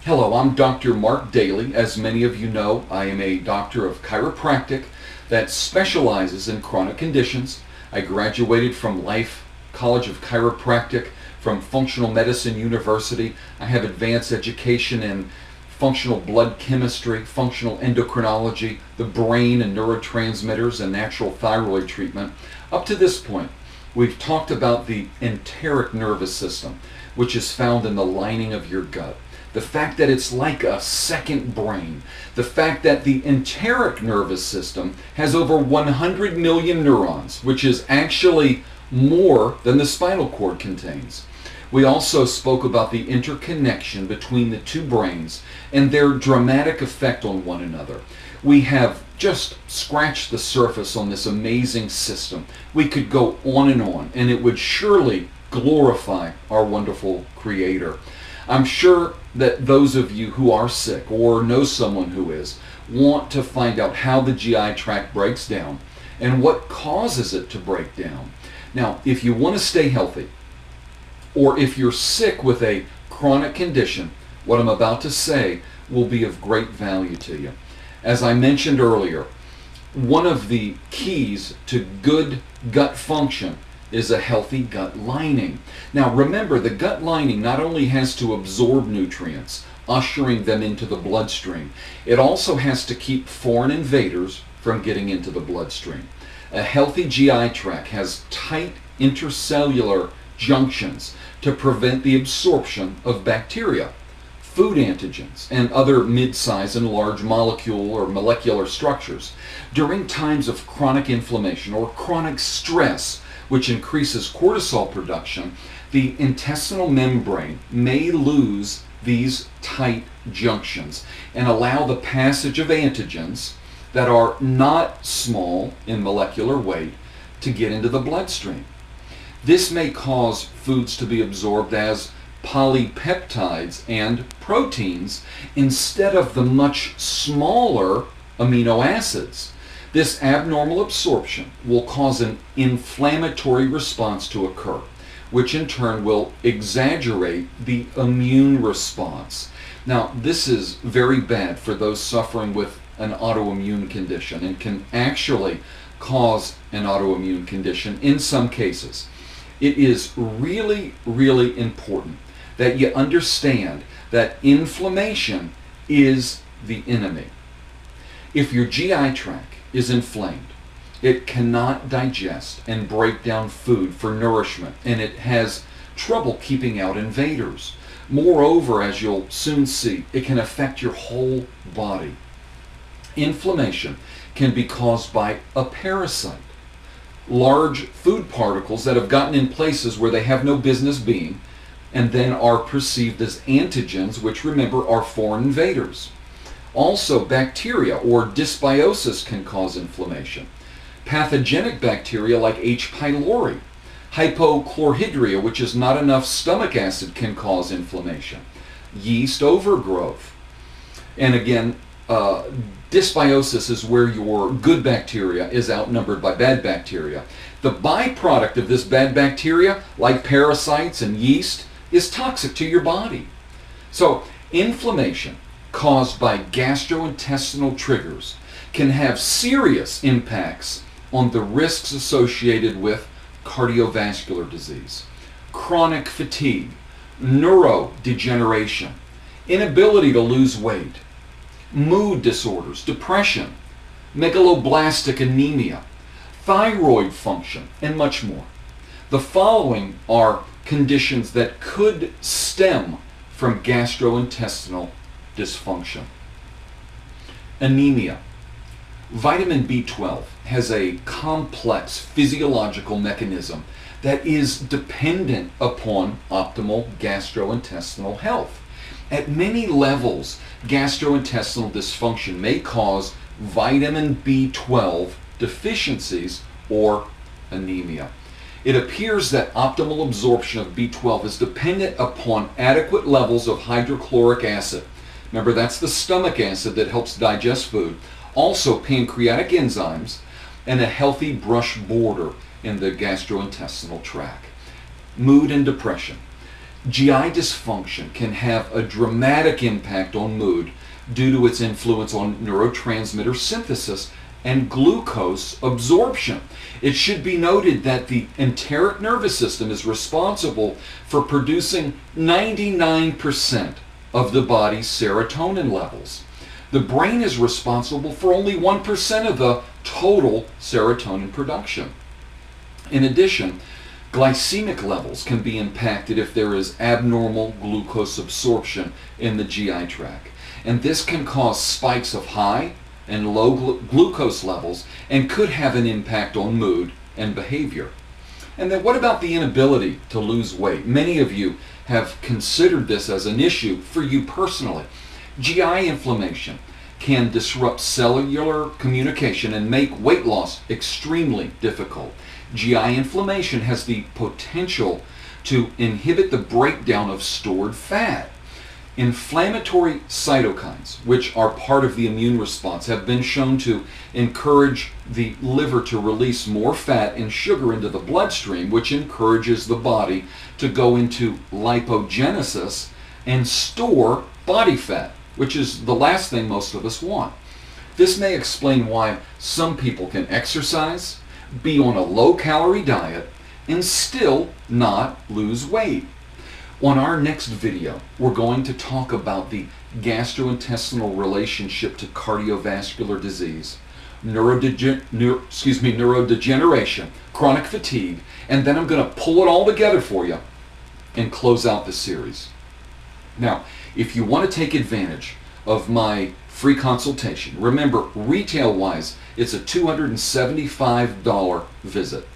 Hello, I'm Dr. Mark Dailey. As many of you know, I am a doctor of chiropractic that specializes in chronic conditions. I graduated from Life College of Chiropractic from Functional Medicine University. I have advanced education in functional blood chemistry, functional endocrinology, the brain and neurotransmitters, and natural thyroid treatment. Up to this point, we've talked about the enteric nervous system, which is found in the lining of your gut. The fact that it's like a second brain. The fact that the enteric nervous system has over 100 million neurons, which is actually more than the spinal cord contains. We also spoke about the interconnection between the two brains and their dramatic effect on one another. We have just scratched the surface on this amazing system. We could go on, and it would surely glorify our wonderful Creator. I'm sure that those of you who are sick or know someone who is want to find out how the GI tract breaks down and what causes it to break down. Now, if you want to stay healthy, or if you're sick with a chronic condition, what I'm about to say will be of great value to you. As I mentioned earlier, one of the keys to good gut function is a healthy gut lining. Now remember, the gut lining not only has to absorb nutrients, ushering them into the bloodstream, it also has to keep foreign invaders from getting into the bloodstream. A healthy GI tract has tight intercellular junctions to prevent the absorption of bacteria, food antigens, and other mid-size and large molecule or molecular structures. During times of chronic inflammation or chronic stress, which increases cortisol production, the intestinal membrane may lose these tight junctions and allow the passage of antigens that are not small in molecular weight to get into the bloodstream. This may cause foods to be absorbed as polypeptides and proteins instead of the much smaller amino acids. This abnormal absorption will cause an inflammatory response to occur, which in turn will exaggerate the immune response. Now, this is very bad for those suffering with an autoimmune condition and can actually cause an autoimmune condition in some cases. It is really, really important that you understand that inflammation is the enemy. If your GI tract is inflamed, it cannot digest and break down food for nourishment, and it has trouble keeping out invaders. Moreover, as you'll soon see, it can affect your whole body. Inflammation can be caused by a parasite, large food particles that have gotten in places where they have no business being, and then are perceived as antigens, which remember are foreign invaders. Also, bacteria or dysbiosis can cause inflammation. Pathogenic bacteria like H. pylori, hypochlorhydria, which is not enough stomach acid, can cause inflammation. Yeast overgrowth. And again, dysbiosis is where your good bacteria is outnumbered by bad bacteria. The byproduct of this bad bacteria, like parasites and yeast, is toxic to your body. So, inflammation caused by gastrointestinal triggers can have serious impacts on the risks associated with cardiovascular disease, chronic fatigue, neurodegeneration, inability to lose weight, mood disorders, depression, megaloblastic anemia, thyroid function, and much more. The following are conditions that could stem from gastrointestinal dysfunction. Anemia. Vitamin B12 has a complex physiological mechanism that is dependent upon optimal gastrointestinal health. At many levels, gastrointestinal dysfunction may cause vitamin B12 deficiencies or anemia. It appears that optimal absorption of B12 is dependent upon adequate levels of hydrochloric acid. Remember, that's the stomach acid that helps digest food. Also, pancreatic enzymes and a healthy brush border in the gastrointestinal tract. Mood and depression. GI dysfunction can have a dramatic impact on mood due to its influence on neurotransmitter synthesis and glucose absorption. It should be noted that the enteric nervous system is responsible for producing 99% of the body's serotonin levels. The brain is responsible for only 1% of the total serotonin production. In addition, glycemic levels can be impacted if there is abnormal glucose absorption in the GI tract. And this can cause spikes of high and low glucose levels and could have an impact on mood and behavior. And then what about the inability to lose weight? Many of you have considered this as an issue for you personally. GI inflammation can disrupt cellular communication and make weight loss extremely difficult. GI inflammation has the potential to inhibit the breakdown of stored fat. Inflammatory cytokines, which are part of the immune response, have been shown to encourage the liver to release more fat and sugar into the bloodstream, which encourages the body to go into lipogenesis and store body fat, which is the last thing most of us want. This may explain why some people can exercise, be on a low-calorie diet, and still not lose weight. On our next video, we're going to talk about the gastrointestinal relationship to cardiovascular disease, neurodegeneration, chronic fatigue, and then I'm going to pull it all together for you and close out the series. Now, if you want to take advantage of my free consultation, remember, retail-wise, it's a $275 visit.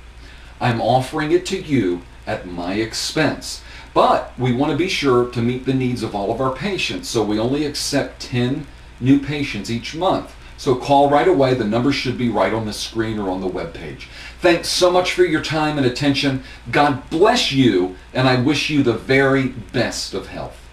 I'm offering it to you at my expense. But we want to be sure to meet the needs of all of our patients, so we only accept 10 new patients each month. So call right away. The number should be right on the screen or on the web page. Thanks so much for your time and attention. God bless you, and I wish you the very best of health.